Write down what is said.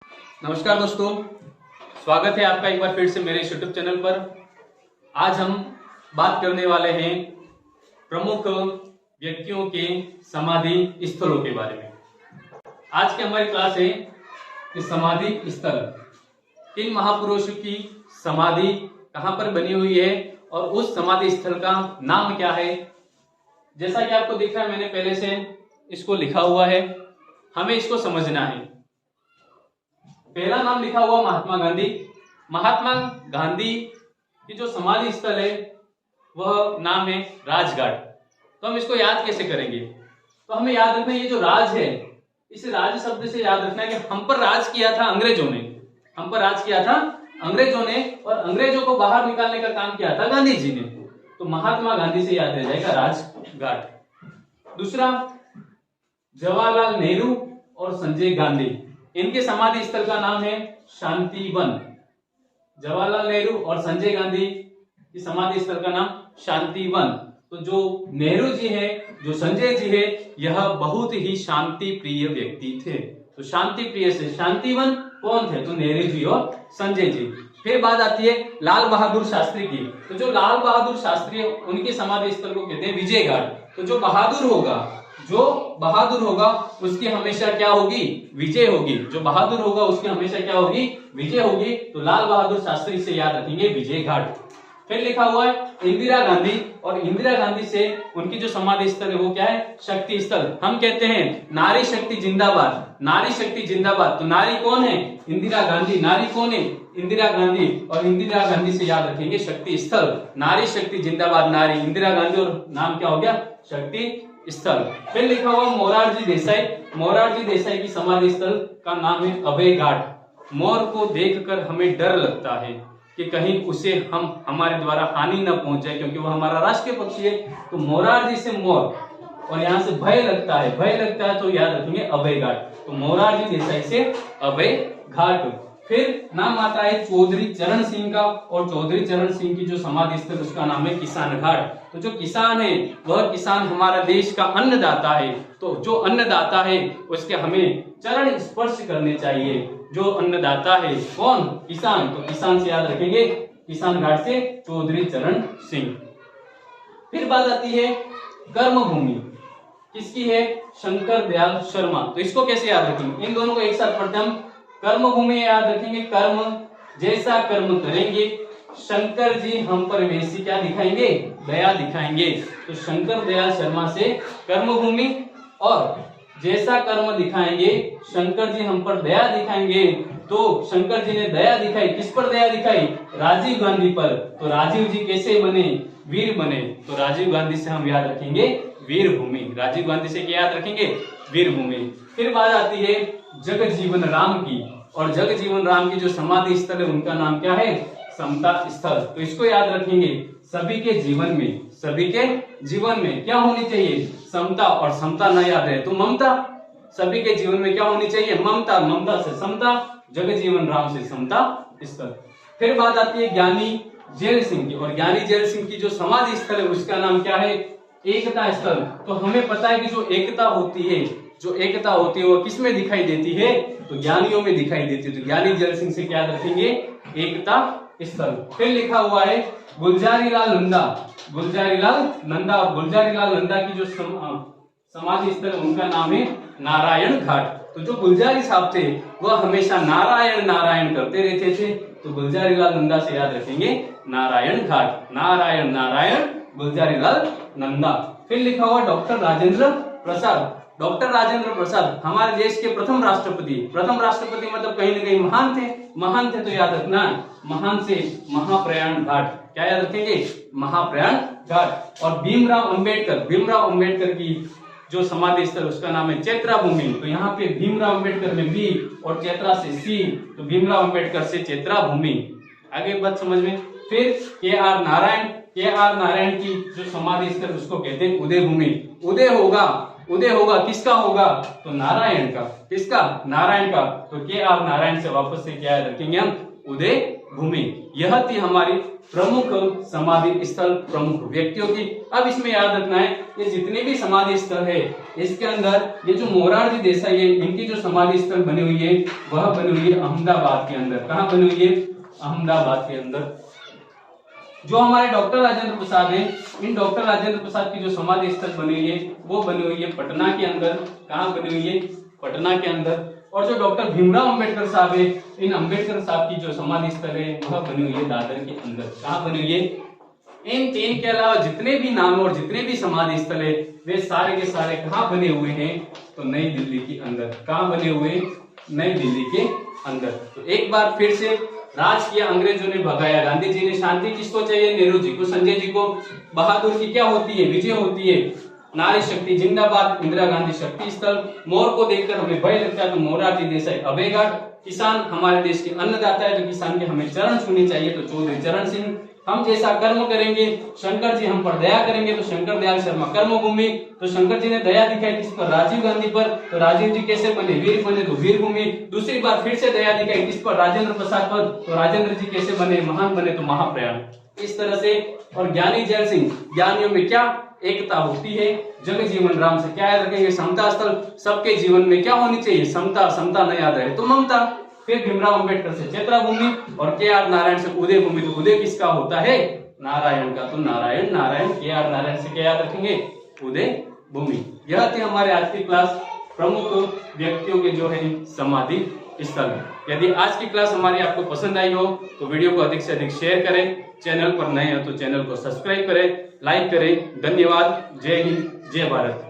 नमस्कार दोस्तों, स्वागत है आपका एक बार फिर से मेरे यूट्यूब चैनल पर। आज हम बात करने वाले हैं प्रमुख व्यक्तियों के समाधि स्थलों के बारे में। आज की हमारी क्लास है कि समाधि स्थल, किन महापुरुषों की समाधि कहाँ पर बनी हुई है और उस समाधि स्थल का नाम क्या है। जैसा कि आपको दिख रहा है, मैंने पहले से इसको लिखा हुआ है, हमें इसको समझना है। पहला नाम लिखा हुआ महात्मा गांधी। महात्मा गांधी की जो समाधि स्थल है वह नाम है राजघाट। तो हम इसको याद कैसे करेंगे? तो हमें याद रखना, ये जो राज है, इस राज शब्द से याद रखना है कि हम पर राज किया था अंग्रेजों ने, हम पर राज किया था अंग्रेजों ने, और अंग्रेजों को बाहर निकालने का काम किया था गांधी जी ने। तो महात्मा गांधी से याद रह जाएगा राजघाट। दूसरा, जवाहरलाल नेहरू और संजय गांधी, इनके समाधि स्थल का नाम है शांतिवन। जवाहरलाल नेहरू और संजय गांधी की समाधि स्थल का नाम शांतिवन। तो जो नेहरू जी है, जो संजय जी है, यह बहुत ही शांति प्रिय व्यक्ति थे। तो शांति प्रिय से शांतिवन कौन थे? तो नेहरू जी और संजय जी। फिर बात आती है लाल बहादुर शास्त्री की। तो जो लाल बहादुर शास्त्री है, उनकी समाधि स्थल को कहते हैं विजय घाट। तो जो बहादुर होगा उसकी हमेशा क्या होगी? विजय होगी। जो बहादुर होगा उसकी हमेशा क्या होगी? विजय होगी। तो लाल बहादुर शास्त्री से याद रखेंगे विजय घाट। फिर लिखा हुआ है इंदिरा गांधी, और इंदिरा गांधी से उनकी जो समाधि स्थल है वो क्या है? शक्ति स्थल। हम कहते हैं नारी शक्ति जिंदाबाद, नारी शक्ति जिंदाबाद। तो नारी कौन है? इंदिरा गांधी। नारी कौन है? इंदिरा गांधी। और इंदिरा गांधी से याद रखेंगे शक्ति स्थल। नारी शक्ति जिंदाबाद, नारी इंदिरा गांधी, और नाम क्या हो गया? शक्ति स्थल। फिर लिखा हुआ मोरारजी देसाई। मोरारजी देसाई की समाधि स्थल का नाम है अभय घाट। मोर को देखकर हमें डर लगता है कि कहीं उसे हमारे द्वारा हानि न पहुंच जाए, क्योंकि वह हमारा राष्ट्रीय पक्षी है। तो मोरारजी से मोर, और यहाँ से भय लगता है, भय लगता है, तो याद रखेंगे अभय घाट। तो मोरारजी देसाई से अभय घाट। फिर नाम आता है चौधरी चरण सिंह का, और चौधरी चरण सिंह की जो समाधि स्थल उसका नाम है किसान घाट। तो जो किसान है, वह किसान हमारा देश का अन्नदाता है। तो जो अन्नदाता है उसके हमें चरण स्पर्श करने चाहिए। जो अन्नदाता है कौन? किसान। तो किसान से याद रखेंगे किसान घाट से चौधरी चरण सिंह। फिर बात आती है कर्म भूमि, किसकी है? शंकर दयाल शर्मा। तो इसको कैसे याद रखेंगे? इन दोनों को एक साथ पढ़ते हम। कर्म भूमि याद रखेंगे, कर्म जैसा कर्म करेंगे शंकर जी हम पर वैसी क्या दिखाएंगे? दया दिखाएंगे। तो शंकर दयाल शर्मा से कर्म भूमि, और जैसा कर्म दिखाएंगे शंकर जी हम पर दया दिखाएंगे। तो शंकर जी ने दया दिखाई, किस पर दया दिखाई? राजीव गांधी पर। तो राजीव जी कैसे बने? वीर बने। तो राजीव गांधी से हम याद रखेंगे वीर भूमि। राजीव गांधी से क्या याद रखेंगे? वीर भूमि। फिर बात आती है जगजीवन राम की, और जगजीवन राम की जो समाधि स्थल है उनका नाम क्या है? समता स्थल। तो इसको याद रखेंगे। सभी के जीवन में क्या होनी चाहिए? समता। और समता न याद रहे तो ममता। सभी के जीवन में क्या होनी चाहिए? ममता। ममता से समता, जगजीवन राम से समता स्थल। फिर बात आती है ज्ञानी जैल सिंह की, और ज्ञानी जैल सिंह की जो समाधि स्थल है उसका नाम क्या है? एकता स्थल। तो हमें पता है कि जो एकता होती है वो किस में दिखाई देती है? तो ज्ञानियों में दिखाई देती है। तो ज्ञानी जैल सिंह से क्या रखेंगे? एकता स्थल। फिर लिखा हुआ है गुलजारीलाल नंदा। गुलजारीलाल नंदा, और गुलजारीलाल नंदा की जो समाधि स्थल उनका नाम है नारायण घाट। तो जो गुलजारी साहब थे वह हमेशा नारायण नारायण करते रहते थे। तो गुलजारीलाल नंदा से याद रखेंगे नारायण घाट। नारायण नारायण गुलजारीलाल नंदा। फिर लिखा हुआ डॉक्टर राजेंद्र प्रसाद। डॉक्टर राजेंद्र प्रसाद हमारे देश के प्रथम राष्ट्रपति मतलब कहीं ना कहीं महान थे। तो याद रखना महान से महाप्रयाण घाट। क्या याद रखेंगे? महाप्रयाण घाट। और भीमराव अंबेडकर की जो समाधि स्थल उसका नाम है चैत्रा भूमि। तो यहाँ पे भीमराव अंबेडकर में बी और चैत्रा से सी, तो भीमराव अंबेडकर से चैत्रा भूमि। आगे बात समझ में। फिर के आर नारायण की जो समाधि स्थल उसको कहते हैं उदय भूमि। उदय होगा किसका होगा? तो नारायण का। किसका? नारायण का। तो के आर नारायण से वापस से क्या रखेंगे हम? उदय भूमि। यह थी हमारी प्रमुख समाधि स्थल, प्रमुख व्यक्तियों की। अब इसमें याद रखना है ये जितने भी समाधि स्थल है इसके अंदर ये जो मोरारजी देसाई है इनकी जो समाधि स्थल बनी हुई है वह बनी हुई है अहमदाबाद के अंदर। कहाँ बनी हुई है? अहमदाबाद के अंदर। जो हमारे डॉक्टर राजेंद्र प्रसाद है, इन डॉक्टर राजेंद्र प्रसाद की जो समाधि स्थल बनी हुई है वो बनी हुई है पटना के अंदर। कहाँ बनी हुई है? पटना के अंदर। और जो डॉक्टर भीमराव अंबेडकर साहब है, इन अंबेडकर साहब की जो समाधि स्थल है वह बनी हुई है दादर के अंदर। कहाँ बनी हुई है? इन तीन के अलावा जितने भी नाम और जितने भी समाधि स्थल है वे सारे के सारे कहाँ बने हुए हैं? तो नई दिल्ली के अंदर। कहाँ बने हुए? नई दिल्ली के अंदर। तो एक बार फिर से राज किया अंग्रेजों ने भगाया, गांधी जी ने शांति किसको चाहिए? नेहरू जी को, संजय जी को। बहादुर की क्या होती है? विजय होती है। नारी शक्ति जिंदाबाद, इंदिरा गांधी शक्ति स्थल। मोर को देखकर हमें भय लगता है तो मोरारजी देसाई अभयघाट। किसान हमारे देश के अन्नदाता है तो किसान के हमें चरण छूने चाहिए तो चौधरी चरण सिंह। हम जैसा कर्म करेंगे, शंकर जी हम पर दया करेंगे तो शंकर दयाल शर्मा कर्मभूमि। तो शंकर जी ने दया दिखाई किस पर? राजीव गांधी पर। तो राजीव जी कैसे बने? वीर बने तो वीर भूमि। दूसरी बार फिर से दया दिखाई किस पर? राजेंद्र प्रसाद पर। तो राजेंद्र जी कैसे बने? महान बने तो महाप्रयाण। इस तरह से। और ज्ञानी जैल सिंह, ज्ञानियों में क्या एकता होती है? जग जीवन राम से। क्या याद रखेंगे? समता स्थल। सबके जीवन में क्या होनी चाहिए? समता। समता न याद रहे तो ममता। फिर भीमराव अंबेडकर से चैत्रा भूमि और के.आर. नारायण से उदय भूमि। तो उदय किसका होता है? नारायण का। तो नारायण नारायण के.आर. नारायण से क्या याद रखेंगे? उदय भूमि। यह थी हमारे आज की क्लास, प्रमुख व्यक्तियों के जो है समाधि स्थल। यदि आज की क्लास हमारी आपको पसंद आई हो तो वीडियो को अधिक से अधिक शेयर करें। चैनल पर नए हो तो चैनल को सब्सक्राइब करें, लाइक करें। धन्यवाद। जय हिंद, जय भारत।